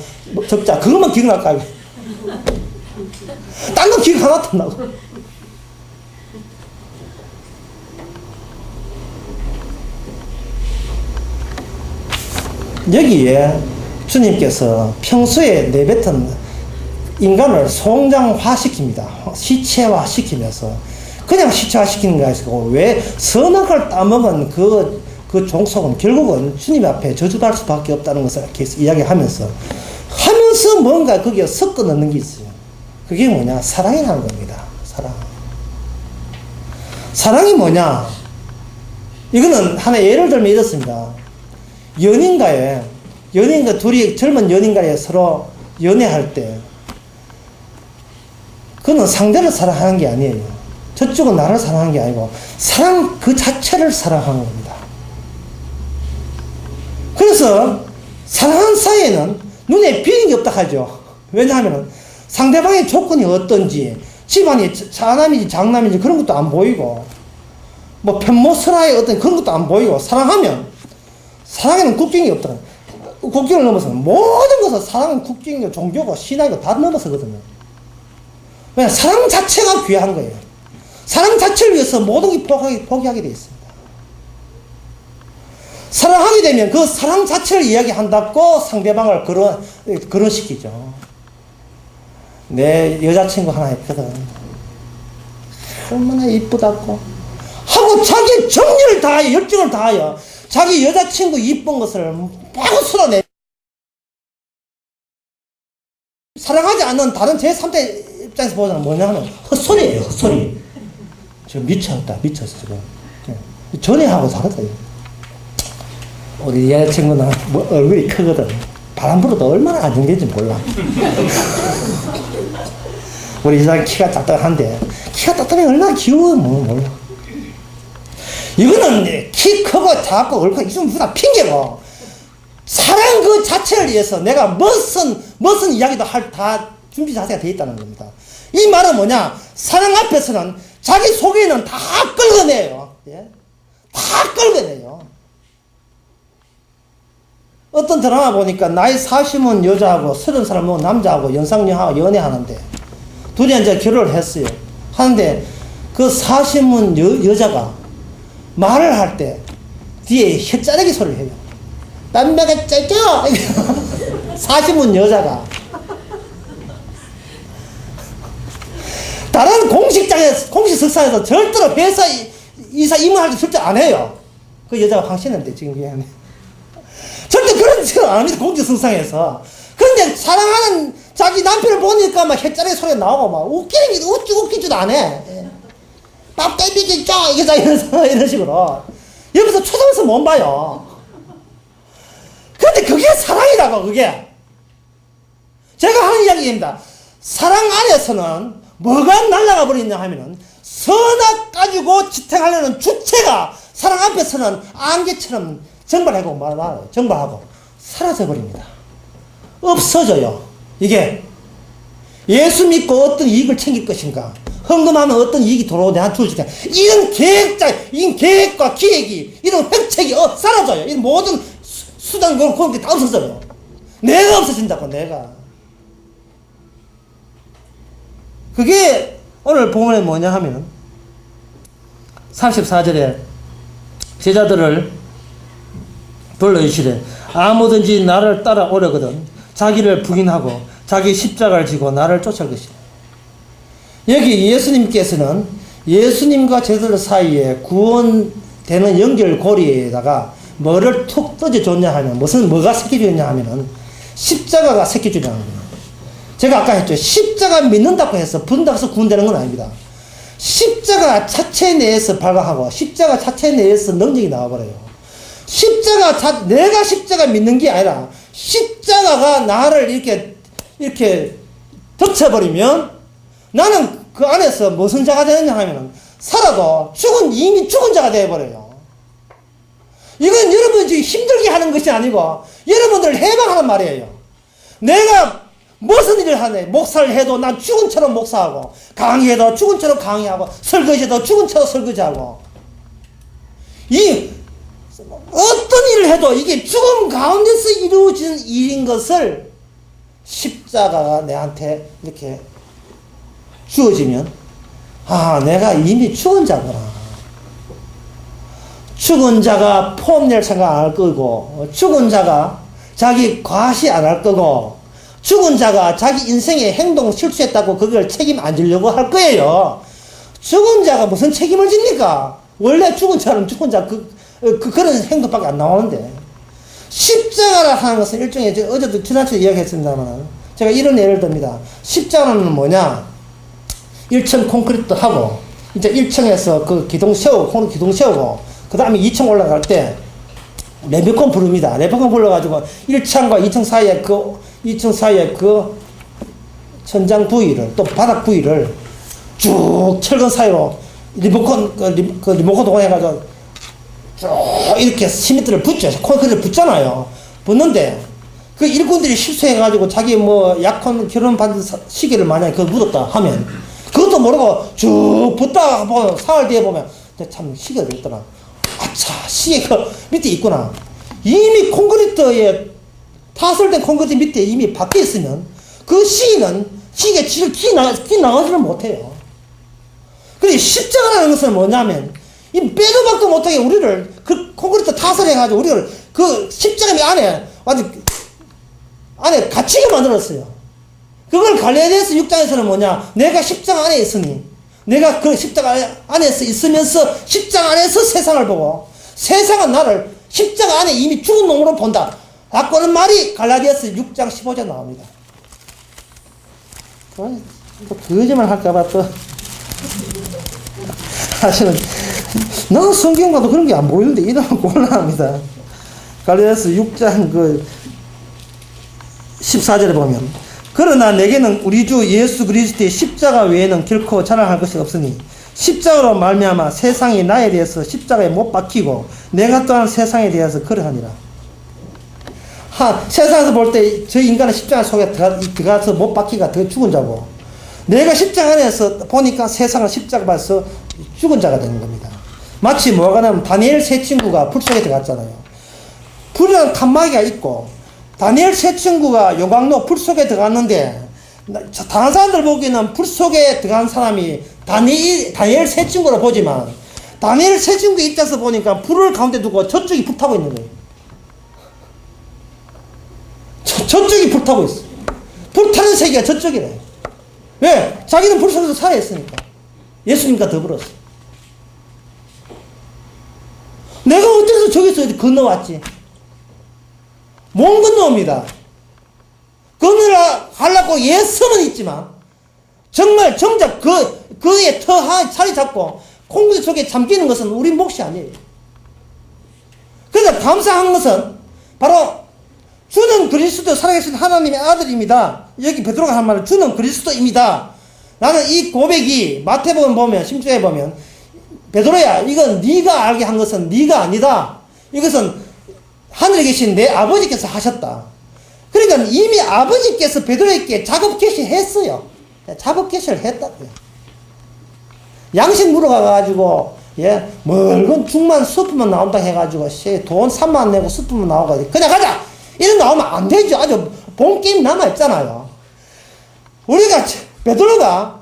적자. 그것만 기억날까요? 딴 건 기억 하나도 안 나고. 여기에 주님께서 평소에 내뱉은 인간을 성장화시킵니다. 시체화시키면서 그냥 시체화시키는 게 아니고 왜 선악을 따먹은 그 종속은 결국은 주님 앞에 저주받을 수밖에 없다는 것을 이렇게 이야기하면서 뭔가 거기에 섞어 넣는 게 있어요. 그게 뭐냐? 사랑이라는 겁니다. 사랑이 뭐냐? 이거는 하나 예를 들면 이렇습니다. 연인과 둘이 젊은 연인간에 서로 연애할 때 그는 상대를 사랑하는 게 아니에요. 저쪽은 나를 사랑하는 게 아니고 사랑 그 자체를 사랑하는 겁니다. 그래서 사랑하는 사이에는 눈에 띄는 게 없다 하죠. 왜냐하면 상대방의 조건이 어떤지, 집안이 차남인지 장남인지 그런 것도 안 보이고, 뭐 편모설화의 어떤 그런 것도 안 보이고, 사랑에는 국경이 없다. 국경을 넘어서는 모든 것은 사랑은 국경이고 종교고 신앙이고 다 넘어서거든요. 왜냐 사랑 자체가 귀한 거예요. 사랑 자체를 위해서 모든 게 포기하게 되어 있습니다. 사랑하게 되면 그 사랑 자체를 이야기한다고 상대방을 거론시키죠. 내 여자친구 하나 있거든. 얼마나 이쁘다고. 하고 자기 정열을 다하여, 열정을 다하여 자기 여자친구 이쁜 것을 마구 쏟아내. 사랑하지 않는 다른 제3대 입장에서 보자면 뭐냐 하면 헛소리예요, 헛소리. 지금 미쳤어, 지금. 전에하고 다르다. 우리 여자친구는 뭐 얼굴이 크거든. 바람 불어도 얼마나 안정된지 몰라. 우리 여자는 키가 딱딱한데, 키가 딱딱하면 얼마나 귀여워, 몰라. 이거는 키 크고 작고 얼굴 이건 무슨 핑계고, 사랑 그 자체를 위해서 내가 무슨 이야기도 다 준비 자세가 되어 있다는 겁니다. 이 말은 뭐냐? 사랑 앞에서는 자기 속에는 다 끌어내요. 예? 다 끌어내요. 어떤 드라마 보니까 나이 40은 여자하고 30살 먹은 남자하고 연상녀하고 연애하는데 둘이 이제 결혼을 했어요. 하는데 그 40은 여자가 말을 할 때 뒤에 혀짜르기 소리를 해요. 남자가 짜죠? 40은 여자가. 다른 공식석상에서 절대로 회사 이사 임원할 때 절대 안 해요. 그 여자가 확신했는데 지금 미안해. 절대 그런 짓을 안 합니다. 공식석상에서. 그런데 사랑하는 자기 남편을 보니까 막 헷짜리 소리가 나오고 막 웃기는 게 웃기지도 안 해. 밥 깨비기 짜 이런 식으로. 옆에서 초등에서 못 봐요. 그런데 그게 사랑이라고 그게. 제가 하는 이야기입니다. 사랑 안에서는 뭐가 날아가 버리냐 하면은 선악 가지고 지탱하려는 주체가 사랑 앞에서는 안개처럼 정발하고 사라져 버립니다. 없어져요. 이게 예수 믿고 어떤 이익을 챙길 것인가, 헌금하면 어떤 이익이 돌아오고 내한테 줄 것인가, 이런 계획과 기획이, 이런 획책이 사라져요. 이 모든 수단 그런 게 다 없어져요. 내가 없어진다고. 내가. 그게 오늘 본문에 뭐냐 하면 34절에 제자들을 불러주시되 아무든지 나를 따라오려거든 자기를 부인하고 자기 십자가를 지고 나를 쫓을 것이다. 여기 예수님께서는 예수님과 제자들 사이에 구원되는 연결고리에다가 뭐를 툭 떠줘줬냐 하면 뭐가 새겨주냐 하면은 십자가가 새겨주냐는 거예요. 제가 아까 했죠. 십자가 믿는다고 해서 부른다고 해서 구원되는 건 아닙니다. 십자가 자체 내에서 발각하고 십자가 자체 내에서 능력이 나와버려요. 내가 십자가 믿는 게 아니라 십자가가 나를 이렇게 덮쳐버리면 나는 그 안에서 무슨 자가 되느냐 하면 살아도 이미 죽은 자가 되어버려요. 이건 여러분이 지금 힘들게 하는 것이 아니고 여러분들을 해방하는 말이에요. 내가 무슨 일을 하네. 목사를 해도 난 죽은 처럼 목사하고, 강의해도 죽은 처럼 강의하고, 설거지해도 죽은 처럼 설거지하고. 어떤 일을 해도 이게 죽음 가운데서 이루어진 일인 것을 십자가가 내한테 이렇게 주어지면, 아, 내가 이미 죽은 자구나. 죽은 자가 포함될 생각 안 할 거고, 죽은 자가 자기 과시 안 할 거고, 죽은 자가 자기 인생의 행동 실수했다고 그걸 책임 안 지려고 할 거예요. 죽은 자가 무슨 책임을 집니까? 원래 죽은 자는 죽은 자 그런 행동밖에 안 나오는데. 십자가라 하는 것은 일종의, 어제도 지난주에 이야기했습니다만, 제가 이런 예를 듭니다. 십자가는 뭐냐? 1층 콘크리트 하고, 이제 1층에서 그 기둥 세우고, 그 다음에 2층 올라갈 때, 레벨콘 부릅니다. 레벨콘 불러가지고, 1층과 2층 사이에 2층 사이에 천장 부위를, 또 바닥 부위를 쭉 철근 사이로 리모컨 동원해가지고 쭉 이렇게 시멘트를 붙죠. 콘크리트를 붙잖아요. 붙는데 그 일꾼들이 실수해가지고 자기 약혼 결혼 받은 시계를 만약에 그거 묻었다 하면 그것도 모르고 쭉 붙다가 보면 사흘 뒤에 보면 참 시계가 있더라. 아차, 시계가 밑에 있구나. 이미 콘크리트에 타설된 콘크리트 밑에 이미 박혀 있으면 그 시계 질을 끼 나가지를 못해요. 그래, 십자가라는 것은 뭐냐면, 이 빼도 박도 못하게 우리를, 그 콘크리트 타설해가지고 우리를 그 십자가 안에, 완전, 안에 갇히게 만들었어요. 그걸 갈라디아서 6장에서는 뭐냐, 내가 십자가 안에 있으니, 내가 그 십자가 안에서 있으면서 십자가 안에서 세상을 보고, 세상은 나를 십자가 안에 이미 죽은 놈으로 본다. 라고 하는 말이 갈라디아서 6장 15절 나옵니다. 또 거짓말 할까봐 또. 사실은 나는 성경 봐도 그런 게 안 보이는데 이러면 곤란합니다. 갈라디아서 6장 14절에 보면, 그러나 내게는 우리 주 예수 그리스도의 십자가 외에는 결코 자랑할 것이 없으니 십자가로 말미암아 세상이 나에 대해서 십자가에 못 박히고 내가 또한 세상에 대해서 그러하니라. 세상에서 볼 때 저 인간은 십자가 속에 들어가서 못 박히가 더 죽은 자고, 내가 십자가 안에서 보니까 세상은 십자가 봐서 죽은 자가 되는 겁니다. 마치 뭐가 나면 다니엘 세 친구가 불 속에 들어갔잖아요. 불이라는 칸막이가 있고, 다니엘 세 친구가 요강로 불 속에 들어갔는데, 다른 사람들 보기에는 불 속에 들어간 사람이 다니엘 세 친구로 보지만, 다니엘 세 친구 입장에서 보니까 불을 가운데 두고 저쪽이 불타고 있는 거예요. 저쪽이 불타고 있어. 불타는 세계가 저쪽이래. 왜? 자기는 불 속에서 살아있으니까. 예수님과 더불었어. 내가 어째서 저기서 건너왔지? 못 건너옵니다. 건너가려고 예서는 있지만, 정말 정작 그의 자리 잡고 콩구리 속에 잠기는 것은 우리 몫이 아니에요. 그래서 감사한 것은 바로 주는 그리스도 살아계신 하나님의 아들입니다. 여기 베드로가 한 말은 주는 그리스도입니다. 나는 이 고백이 마태복음 보면, 심주에 보면, 베드로야, 이건 네가 알게 한 것은 네가 아니다. 이것은 하늘에 계신 내 아버지께서 하셨다. 그러니까 이미 아버지께서 베드로에게 작업 개시했어요. 작업 개시를 했다고요. 양식 물어가가지고, 멀건 죽만 스프만 나온다 해가지고, 돈 3만 내고 스프만 나와가지고, 그냥 가자! 이런 나오면 안 되죠. 아주 본 게임 남아있잖아요. 우리가, 베드로가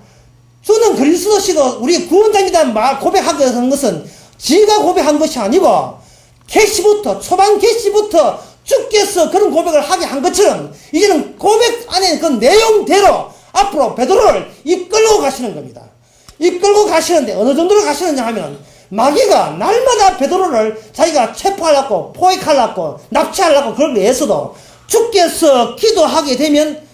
주는 그리스도시고 우리 구원자입니다 고백한 것은 지가 고백한 것이 아니고 초반 개시부터 주께서 그런 고백을 하게 한 것처럼 이제는 고백 안에 그 내용대로 앞으로 베드로를 이끌고 가시는 겁니다. 이끌고 가시는데 어느 정도로 가시느냐 하면 마귀가 날마다 베드로를 자기가 체포하려고 포획하려고 납치하려고 그걸 위해서도 주께서 기도하게 되면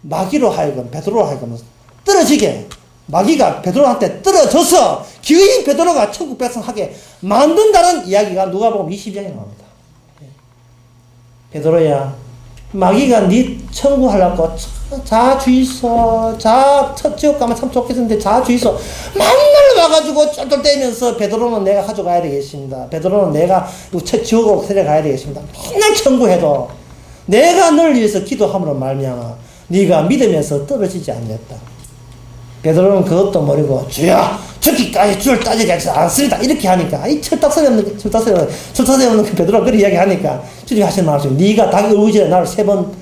마귀로 하여금 베드로로 하여금 떨어지게 마귀가 베드로한테 떨어져서 기어이 베드로가 천국 백성하게 만든다는 이야기가 누가복음 20장에 나옵니다. 베드로야, 마귀가 네 천국하려고 자 주이소, 지옥 가면 참 좋겠는데 자 주이소 맨날 와가지고 쩔쩔대면서 베드로는 내가 가져가야 되겠습니다. 베드로는 내가 지옥으로 데려가야 되겠습니다. 맨날 청구해도 내가 널 위해서 기도함으로 말미암아 네가 믿으면서 떨어지지 않겠다. 베드로는 그것도 모르고 주여 죽기까지 주를 따지지 않습니다 이렇게 하니까 이 철딱서리 없는 그 베드로가 그렇게 이야기하니까 주님이 하시는 말씀 네가 닭 의지에 나를 세 번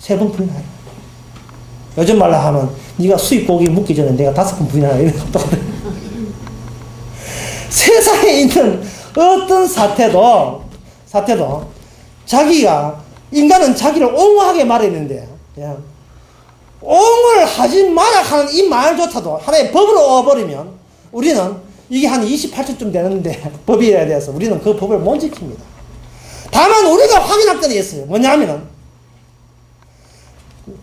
부인하라. 요즘 말로 하면 네가 수입고기 묻기 전에 내가 5번 부인하라 이런 것도 세상에 있는 어떤 사태도 자기가 인간은 자기를 옹호하게 말했는데 옹을 하지 마라 하는 이 말조차도 하나의 법으로 어버리면 우리는 이게 한 28초쯤 되는데 법이어야 돼서 우리는 그 법을 못 지킵니다. 다만 우리가 확인할 건 있어요. 뭐냐면은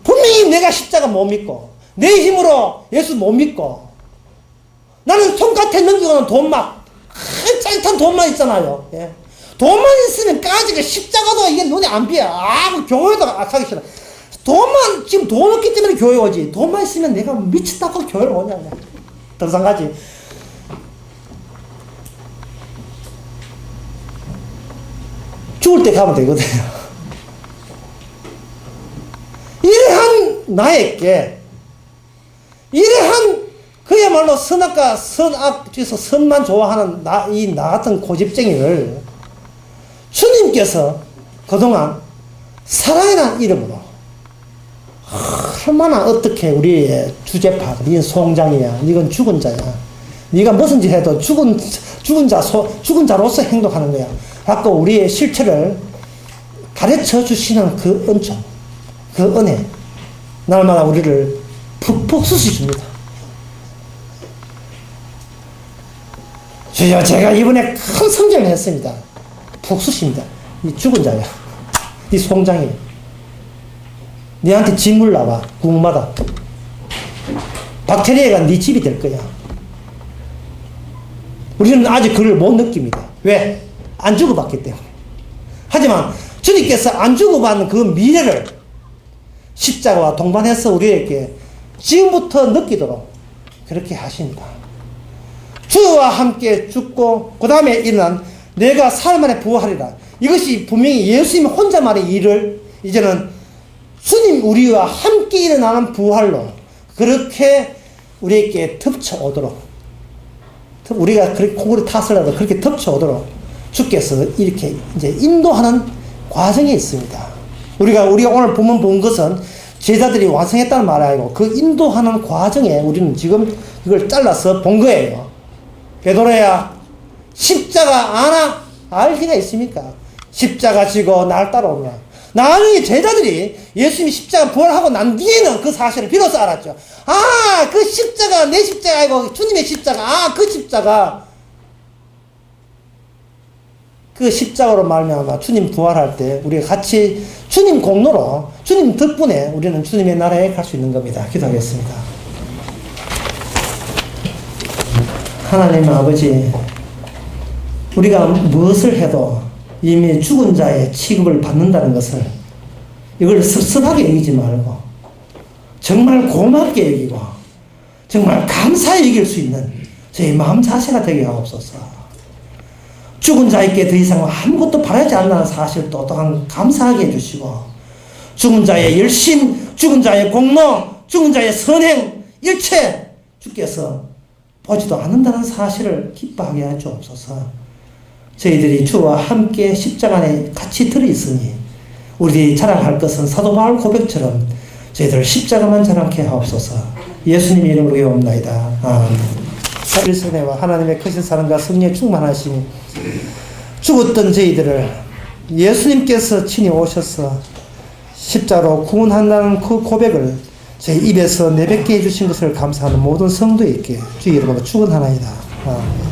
분명히 내가 십자가 못 믿고 내 힘으로 예수 못 믿고 나는 손끝에 넘기고는 돈막 짜릿한 돈만 있잖아요. 예. 돈만 있으면 까지가 십자가도 이게 눈에 안 띄어. 교회도 가기 싫어. 돈만, 지금 돈 없기 때문에 교회 오지. 돈만 있으면 내가 미쳤다고 교회를 오냐. 더 이상 가지. 죽을 때 가면 되거든요. 이러한 나에게, 이러한 그야말로 선악과 선악 중에서 선만 좋아하는 나 같은 고집쟁이를 주님께서 그동안 사랑이라는 이름으로 얼마나 어떻게 우리의 주제파, 니는 송장이야, 니는 죽은 자야, 니가 무슨 짓 해도 죽은 자로서 행동하는 거야. 자꾸 우리의 실체를 가르쳐 주시는 그 은총, 그 은혜, 날마다 우리를 푹푹 쑤시줍니다. 주여, 제가 이번에 큰 성장을 했습니다. 푹 쑤십니다. 이 죽은 자야. 이 송장이야. 니한테 진물 나와. 구멍마다. 박테리아가 네 집이 될 거야. 우리는 아직 그걸 못 느낍니다. 왜? 안 주고받기 때문에. 하지만 주님께서 안 주고받는 그 미래를 십자가와 동반해서 우리에게 지금부터 느끼도록 그렇게 하십니다. 주와 함께 죽고 그 다음에 일어난 내가 사흘 만에 부활하리라. 이것이 분명히 예수님 혼자만의 일을 이제는 주님 우리와 함께 일어나는 부활로 그렇게 우리에게 덮쳐오도록, 우리가 그렇게 코골이 탔을라도 그렇게 덮쳐오도록 주께서 이렇게 이제 인도하는 과정이 있습니다. 우리가 오늘 본 것은 제자들이 완성했다는 말이 아니고 그 인도하는 과정에 우리는 지금 이걸 잘라서 본 거예요. 베드로야, 십자가 알 리가 있습니까? 십자가 지고 날 따라오라. 나중에 제자들이 예수님이 십자가 부활하고 난 뒤에는 그 사실을 비로소 알았죠. 그 십자가 내 십자가 아니고 주님의 십자가. 그 십자가, 그 십자가로 말미암아 주님 부활할 때 우리가 같이 주님 공로로, 주님 덕분에 우리는 주님의 나라에 갈 수 있는 겁니다. 기도하겠습니다. 하나님 아버지, 우리가 무엇을 해도 이미 죽은 자의 취급을 받는다는 것을, 이걸 섭섭하게 여기지 말고 정말 고맙게 여기고 정말 감사히 여길 수 있는 저희 마음 자세가 되게 하옵소서. 죽은 자에게 더 이상 아무것도 바라지 않는 사실도 또한 감사하게 해주시고, 죽은 자의 열심, 죽은 자의 공로, 죽은 자의 선행 일체 주께서 보지도 않는다는 사실을 기뻐하게 해 주옵소서. 저희들이 주와 함께 십자가 안에 같이 들어있으니 우리들이 자랑할 것은 사도 바울 고백처럼 저희들 십자가만 자랑케 하옵소서. 예수님 이름으로 기도합니다. 아멘. 일선회와 하나님의 크신 사랑과 성령의 충만하심이 죽었던 저희들을 예수님께서 친히 오셔서 십자로 구원한다는 그 고백을 저희 입에서 내뱉게 해주신 것을 감사하는 모든 성도에게 주의 이름으로 축원하나이다. 아멘.